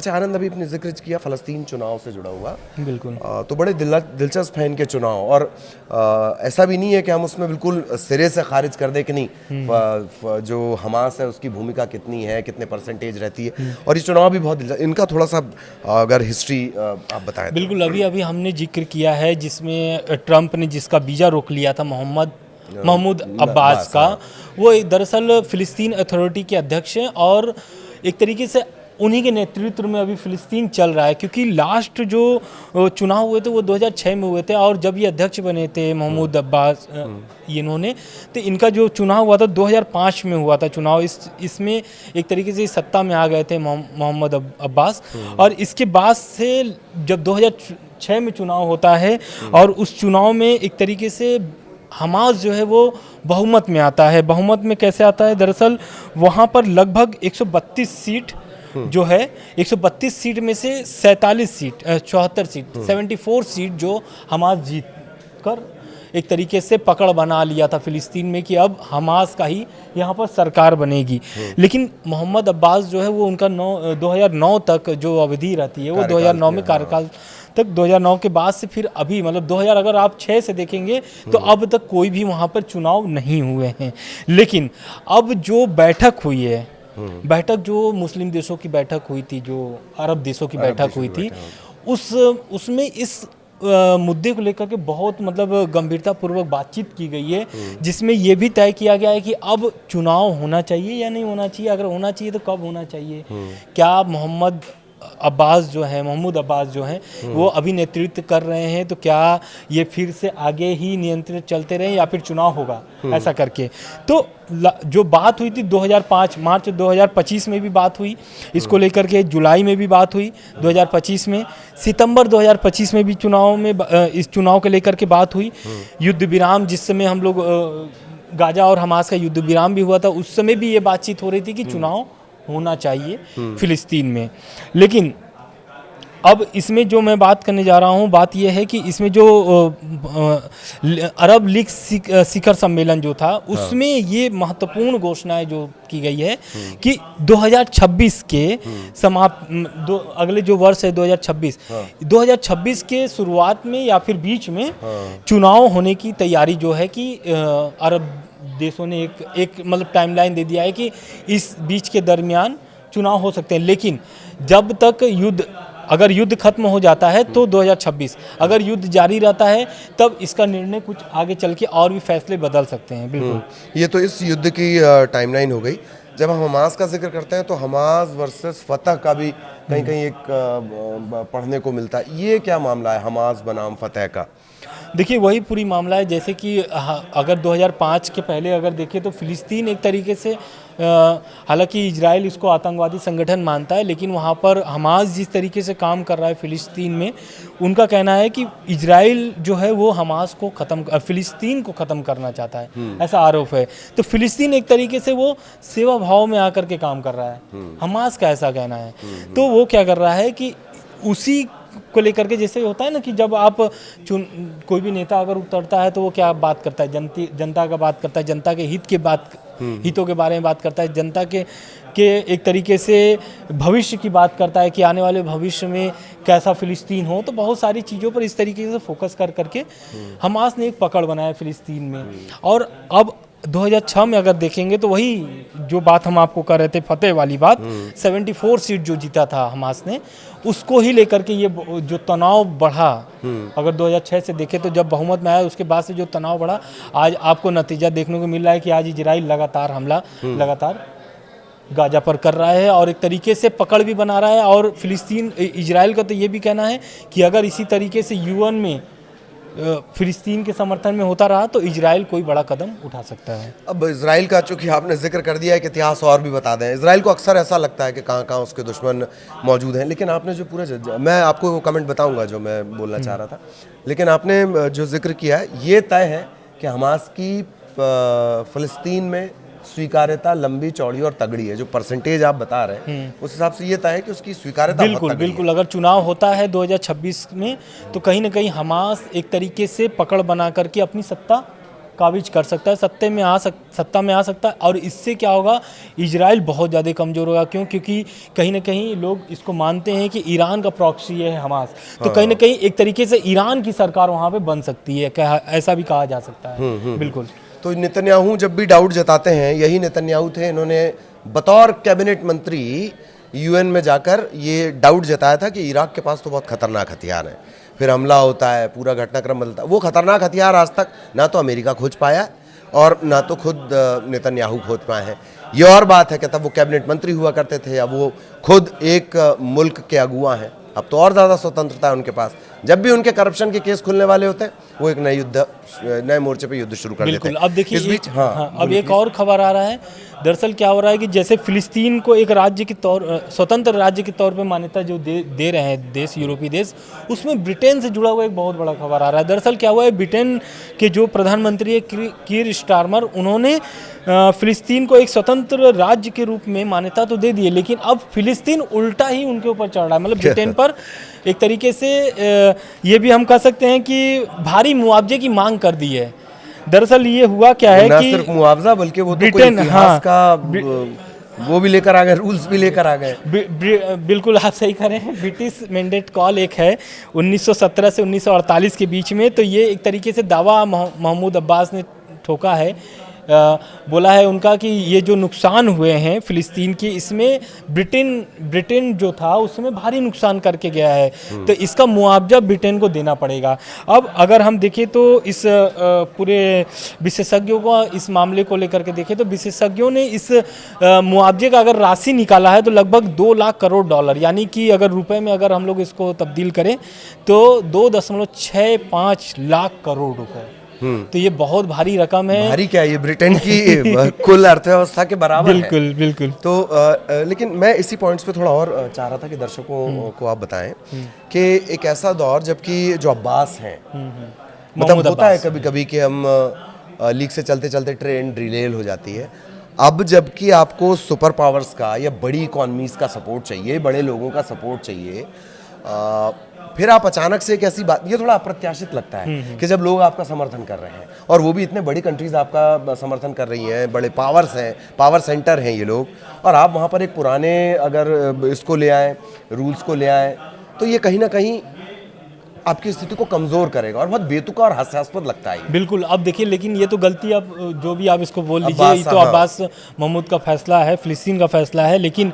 अच्छा आनंद, अभी आपने जिक्र किया फ़लस्तीन चुनाव से जुड़ा हुआ, बिल्कुल। तो बड़े दिलचस्प हैं इनके चुनाव, और ऐसा भी नहीं है कि हम उसमें बिल्कुल सिरे से खारिज कर दें कि नहीं, जो हमास है उसकी भूमिका कितनी है, कितने परसेंटेज रहती है, और ये चुनाव भी बहुत दिलचस्प। इनका थोड़ा सा अगर हिस्ट्री आप बताएं तो। बिल्कुल, अभी अभी हमने जिक्र किया है जिसमें ट्रंप ने जिसका वीज़ा रोक लिया था महमूद अब्बास का, वो दरअसल फ़िलिस्तीन अथॉरिटी के अध्यक्ष हैं, और एक तरीके से उन्हीं के नेतृत्व में अभी फ़िलिस्तीन चल रहा है, क्योंकि लास्ट जो चुनाव हुए थे वो 2006 में हुए थे, और जब ये अध्यक्ष बने थे महमूद अब्बास इन्होंने, तो इनका जो चुनाव हुआ था 2005 में हुआ था चुनाव। इसमें एक तरीके से सत्ता में आ गए थे मोहम्मद अब्बास, और इसके बाद से जब 2006 में चुनाव होता है, और उस चुनाव में एक तरीके से हमास जो है वो बहुमत में आता है। बहुमत में कैसे आता है? दरअसल वहाँ पर लगभग 132 सीट जो है, 132 सीट में से 74 सीट 74 सीट जो हमास जीत कर एक तरीके से पकड़ बना लिया था फ़िलिस्तीन में कि अब हमास का ही यहाँ पर सरकार बनेगी। लेकिन मोहम्मद अब्बास जो है वो उनका 2009 तक जो अवधि रहती है वो 2009 में कार्यकाल तक, 2009 के बाद से फिर अभी मतलब 2000 अगर आप 6 से देखेंगे तो अब तक कोई भी वहाँ पर चुनाव नहीं हुए हैं। लेकिन अब जो बैठक हुई है, बैठक जो मुस्लिम देशों की बैठक हुई थी, जो अरब देशों की बैठक हुई थी, उसमें इस मुद्दे को लेकर के बहुत मतलब गंभीरतापूर्वक बातचीत की गई है, जिसमें ये भी तय किया गया है कि अब चुनाव होना चाहिए या नहीं होना चाहिए, अगर होना चाहिए तो कब होना चाहिए, क्या महमूद अब्बास जो हैं वो अभी नेतृत्व कर रहे हैं, तो क्या ये फिर से आगे ही नियंत्रित चलते रहे या फिर चुनाव होगा, ऐसा करके। तो जो बात हुई थी 2005 मार्च 2025 में भी बात हुई इसको लेकर के, जुलाई में भी बात हुई 2025 में, सितंबर 2025 में भी इस चुनाव को लेकर के बात हुई। युद्ध विराम जिस समय हम लोग गाजा और हमास का युद्ध विराम भी हुआ था, उस समय भी ये बातचीत हो रही थी कि चुनाव होना चाहिए फ़िलिस्तीन में। लेकिन अब इसमें जो मैं बात करने जा रहा हूँ, बात यह है कि इसमें जो अरब लीग शिखर सम्मेलन जो था, उसमें ये महत्वपूर्ण घोषणाएं जो की गई है कि 2026 के अगले जो वर्ष है 2026 के शुरुआत में या फिर बीच में चुनाव होने की तैयारी जो है कि अरब देशों ने एक मतलब टाइमलाइन दे दिया है कि इस बीच के दरमियान चुनाव हो सकते हैं। लेकिन जब तक अगर युद्ध खत्म हो जाता है तो 2026, अगर युद्ध जारी रहता है तब इसका निर्णय कुछ आगे चल के और भी फैसले बदल सकते हैं। बिल्कुल, ये तो इस युद्ध की टाइमलाइन हो गई। जब हम हमास का जिक्र करते हैं तो हमास वर्सेस फतह का भी कहीं कहीं एक पढ़ने को मिलता है। ये क्या मामला है हमास बनाम फतह का? देखिए वही पूरी मामला है, जैसे कि अगर 2005 के पहले अगर देखें तो फ़िलिस्तीन एक तरीके से हालांकि इजराइल इसको आतंकवादी संगठन मानता है, लेकिन वहाँ पर हमास जिस तरीके से काम कर रहा है फ़िलिस्तीन में, उनका कहना है कि इजराइल जो है वो हमास को फ़िलिस्तीन को ख़त्म करना चाहता है, ऐसा आरोप है। तो फ़िलिस्तीन एक तरीके से वो सेवा भाव में आकर के काम कर रहा है, हमास का ऐसा कहना है। तो वो क्या कर रहा है कि उसी को लेकर के, जैसे होता है ना कि जब आप कोई भी नेता अगर उतरता है तो वो क्या बात करता है, जनता का बात करता है, जनता के हितों के बारे में बात करता है, जनता के एक तरीके से भविष्य की बात करता है कि आने वाले भविष्य में कैसा फ़िलिस्तीन हो। तो बहुत सारी चीज़ों पर इस तरीके से फोकस कर करके हमास ने एक पकड़ बनाया फ़िलिस्तीन में। और अब 2006 में अगर देखेंगे तो वही जो बात हम आपको कर रहे थे, फतेह वाली बात, 74 सीट जो जीता था हमास ने, उसको ही लेकर के ये जो तनाव बढ़ा, अगर 2006 से देखें तो जब बहुमत में आया उसके बाद से जो तनाव बढ़ा, आज आपको नतीजा देखने को मिल रहा है कि आज इजराइल लगातार गाजा पर कर रहा है और एक तरीके से पकड़ भी बना रहा है। और इजराइल का तो ये भी कहना है कि अगर इसी तरीके से यूएन में फिलिस्तीन के समर्थन में होता रहा तो इजराइल कोई बड़ा कदम उठा सकता है। अब इजराइल का चूंकि आपने जिक्र कर दिया है कि इतिहास और भी बता दें, इजराइल को अक्सर ऐसा लगता है कि कहाँ कहाँ उसके दुश्मन मौजूद हैं, लेकिन आपने जो पूरा मैं आपको वो कमेंट बताऊंगा जो मैं बोलना चाह रहा था, लेकिन आपने जो जिक्र किया है ये तय है कि हमास की फ़लस्तीन में स्वीकार्यता लंबी चौड़ी और तगड़ी है। जो परसेंटेज आप बता रहे हैं उस हिसाब से ये तय है कि उसकी स्वीकार्यता बिल्कुल अगर चुनाव होता है 2026 में तो कहीं ना कहीं हमास एक तरीके से पकड़ बना करके अपनी सत्ता काबिज कर सकता है, सत्ता में आ सकता है। और इससे क्या होगा, इजराइल बहुत ज़्यादा कमज़ोर होगा। क्योंकि कहीं ना कहीं लोग इसको मानते हैं कि ईरान का प्रॉक्सी है हमास, तो कहीं ना कहीं एक तरीके से ईरान की सरकार वहाँ पे बन सकती है, ऐसा भी कहा जा सकता है। बिल्कुल। तो नेतन्याहू जब भी डाउट जताते हैं, यही नेतन्याहू थे, इन्होंने बतौर कैबिनेट मंत्री यूएन में जाकर ये डाउट जताया था कि इराक के पास तो बहुत खतरनाक हथियार हैं, फिर हमला होता है, पूरा घटनाक्रम बदलता है। वो खतरनाक हथियार आज तक ना तो अमेरिका खोज पाया और ना तो खुद नेतन्याहू खोज पाए हैं। ये और बात है कि तब वो कैबिनेट मंत्री हुआ करते थे, अब वो खुद एक मुल्क के अगुआ हैं, अब तो और ज़्यादा स्वतंत्रता है उनके पास। जब भी उनके करप्शन के केस खुलने वाले होते हैं, वो एक नए मोर्चे पे युद्ध शुरू कर देते हैं। अब देखिए इस बीच अब एक और खबर आ रहा है। दरअसल क्या हो रहा है कि जैसे फिलिस्तीन को एक राज्य के तौर, स्वतंत्र राज्य के तौर पे मान्यता जो दे रहे हैं देश, यूरोपीय देश, उसमें ब्रिटेन से जुड़ा हुआ एक बहुत बड़ा खबर आ रहा है। दरअसल क्या हुआ है, ब्रिटेन के जो प्रधानमंत्री है कीर स्टारमर, उन्होंने फिलिस्तीन को एक स्वतंत्र राज्य के रूप में मान्यता तो दे दी है, लेकिन अब फिलिस्तीन उल्टा ही उनके ऊपर चढ़ रहा है। मतलब ब्रिटेन पर एक तरीके से ये भी हम कह सकते हैं कि भारी मुआवजे की मांग कर दी है। दरअसल ये हुआ क्या है ना कि सिर्फ मुआवजा, बल्कि वो तो कोई ब्रिटेन, इतिहास का वो भी लेकर आ गए, रूल्स भी लेकर आ गए। बिल्कुल आप सही कह रहे हैं। ब्रिटिश मैंडेट कॉल एक है 1917 से 1948 के बीच में, तो ये एक तरीके से दावा महमूद अब्बास ने ठोका है। बोला है उनका कि ये जो नुकसान हुए हैं फिलिस्तीन के, इसमें ब्रिटेन जो था उसमें भारी नुकसान करके गया है, तो इसका मुआवजा ब्रिटेन को देना पड़ेगा। अब अगर हम देखें तो इस पूरे विशेषज्ञों को इस मामले को लेकर के देखें तो विशेषज्ञों ने इस मुआवजे का अगर राशि निकाला है तो लगभग 2 लाख करोड़ डॉलर, यानी कि अगर रुपए में अगर हम लोग इसको तब्दील करें तो 2.65 लाख करोड़ रुपए। तो ये बहुत भारी रकम है। भारी क्या, ये ब्रिटेन की कुल अर्थव्यवस्था के बराबर बिल्कुल है। बिल्कुल। तो लेकिन मैं इसी पॉइंट्स पे थोड़ा और चाह रहा था कि दर्शकों को आप बताएं कि एक ऐसा दौर जबकि जो अब्बास हैं, मतलब होता है कभी कभी कि हम लीग से चलते चलते ट्रेन डिरेल हो जाती है। अब जबकि आपको सुपर पावर्स का या बड़ी इकॉनमीज का सपोर्ट चाहिए, बड़े लोगों का सपोर्ट चाहिए, फिर आप अचानक से एक ऐसी बात, ये थोड़ा अप्रत्याशित लगता है कि जब लोग आपका समर्थन कर रहे हैं और वो भी इतने बड़ी कंट्रीज आपका समर्थन कर रही हैं, बड़े पावर्स हैं, पावर सेंटर हैं ये लोग, और आप वहाँ पर एक पुराने अगर इसको ले आएँ, रूल्स को ले आएँ, तो ये कहीं ना कहीं आपकी स्थिति को कमजोर करेगा और बहुत बेतुका और हास्यास्पद लगता है। बिल्कुल। अब देखिए, लेकिन ये तो गलती, अब जो भी आप इसको बोल लीजिए, ये तो अब्बास महमूद का फैसला है, फिलिस्तीन का फैसला है, लेकिन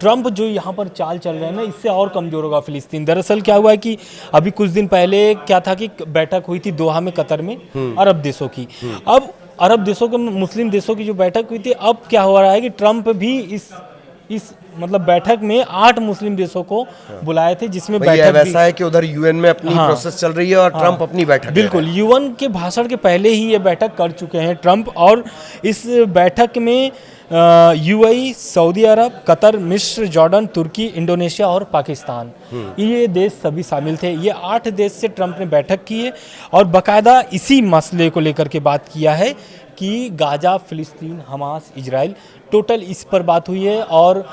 ट्रंप जो यहाँ पर चाल चल रहे हैं ना, इससे और कमजोर होगा फिलिस्तीन। दरअसल क्या हुआ है कि अभी कुछ दिन पहले क्या था कि बैठक हुई थी दोहा में, कतर में, अरब देशों की। अब अरब देशों के, मुस्लिम देशों की जो बैठक हुई थी, अब क्या हो रहा है कि ट्रंप भी इस मतलब बैठक में 8 मुस्लिम देशों को बुलाए थे, जिसमें बैठक वैसा है कि उधर यूएन में अपनी प्रोसेस चल रही है और ट्रंप अपनी बैठक, बिल्कुल यूएन के भाषण के पहले ही ये बैठक कर चुके हैं ट्रंप। और इस बैठक में यूएई, सऊदी अरब, कतर, मिस्र, जॉर्डन, तुर्की, इंडोनेशिया और पाकिस्तान, ये देश सभी शामिल थे। ये 8 देश से ट्रंप ने बैठक की है और बाकायदा इसी मसले को लेकर के बात किया है कि गाजा, फिलिस्तीन, हमास, इजराइल, टोटल इस पर बात हुई है। और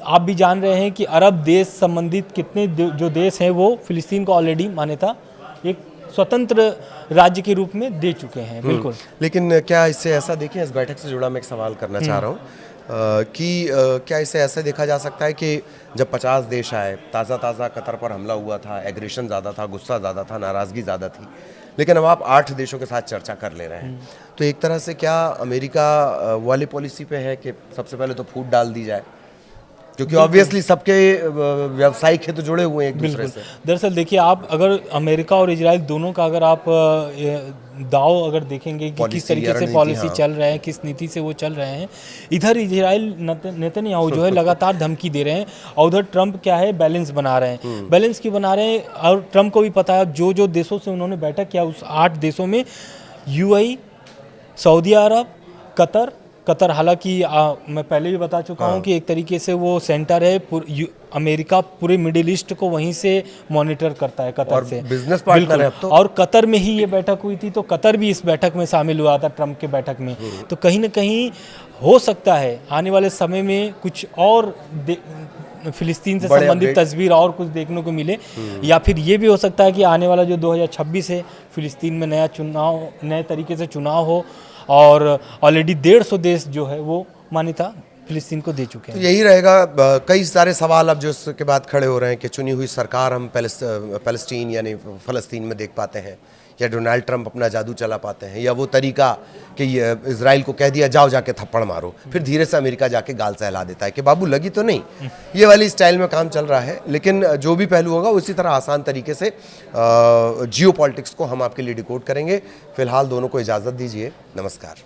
आप भी जान रहे हैं कि अरब देश संबंधित कितने जो देश हैं वो फिलिस्तीन को ऑलरेडी मान्यता एक स्वतंत्र राज्य के रूप में दे चुके हैं। बिल्कुल। लेकिन क्या इससे ऐसा, देखिए इस बैठक से जुड़ा मैं एक सवाल करना चाह रहा हूँ कि क्या इसे ऐसा देखा जा सकता है कि जब 50 देश आए, ताज़ा कतर पर हमला हुआ था, एग्रेशन ज़्यादा था, गुस्सा ज़्यादा था, नाराज़गी ज़्यादा थी, लेकिन अब आप 8 देशों के साथ चर्चा कर ले रहे हैं, तो एक तरह से क्या अमेरिका वाली पॉलिसी पे है कि सबसे पहले तो फूट डाल दी जाए, क्योंकि ऑब्वियसली सबके व्यावसायिक हित जुड़े हुए हैं एक दूसरे से। दरअसल देखिए, आप अगर अमेरिका और इजराइल दोनों का अगर आप दाव अगर देखेंगे कि किस तरीके से पॉलिसी चल रहे हैं, किस नीति से वो चल रहे हैं, इधर इजराइल नेतन्याहू जो है लगातार धमकी दे रहे हैं और उधर ट्रंप क्या है बैलेंस बना रहे हैं। बैलेंस क्यों बना रहे हैं? और ट्रंप को भी पता है जो देशों से उन्होंने बैठक किया, उस 8 देशों में यूएई, सऊदी अरब, कतर हालांकि मैं पहले भी बता चुका हूं कि एक तरीके से वो सेंटर है, अमेरिका पूरे मिडिल ईस्ट को वहीं से मॉनिटर करता है कतर और से, बिजनेस पार्टनर है अब तो। और कतर में ही ये बैठक हुई थी, तो कतर भी इस बैठक में शामिल हुआ था, ट्रंप के बैठक में। तो कहीं ना कहीं हो सकता है आने वाले समय में कुछ और फिलिस्तीन से बड़े संबंधित अपडेट। तस्वीर और कुछ देखने को मिले, या फिर ये भी हो सकता है कि आने वाला जो 2026 है फिलिस्तीन में नए तरीके से चुनाव हो, और ऑलरेडी 150 देश जो है वो मान्यता फिलिस्तीन को दे चुके तो हैं। यही रहेगा। कई सारे सवाल अब जो इसके बाद खड़े हो रहे हैं कि चुनी हुई सरकार हम पैलेस्टीन यानी फ़लस्तीन में देख पाते हैं, या डोनाल्ड ट्रंप अपना जादू चला पाते हैं, या वो तरीका कि ये इजराइल को कह दिया जाओ जाके थप्पड़ मारो, फिर धीरे से अमेरिका जाके गाल सहला देता है कि बाबू लगी तो नहीं। ये वाली स्टाइल में काम चल रहा है, लेकिन जो भी पहलू होगा उसी तरह आसान तरीके से जियो पॉलिटिक्स को हम आपके लिए डिकोड करेंगे। फिलहाल दोनों को इजाज़त दीजिए। नमस्कार।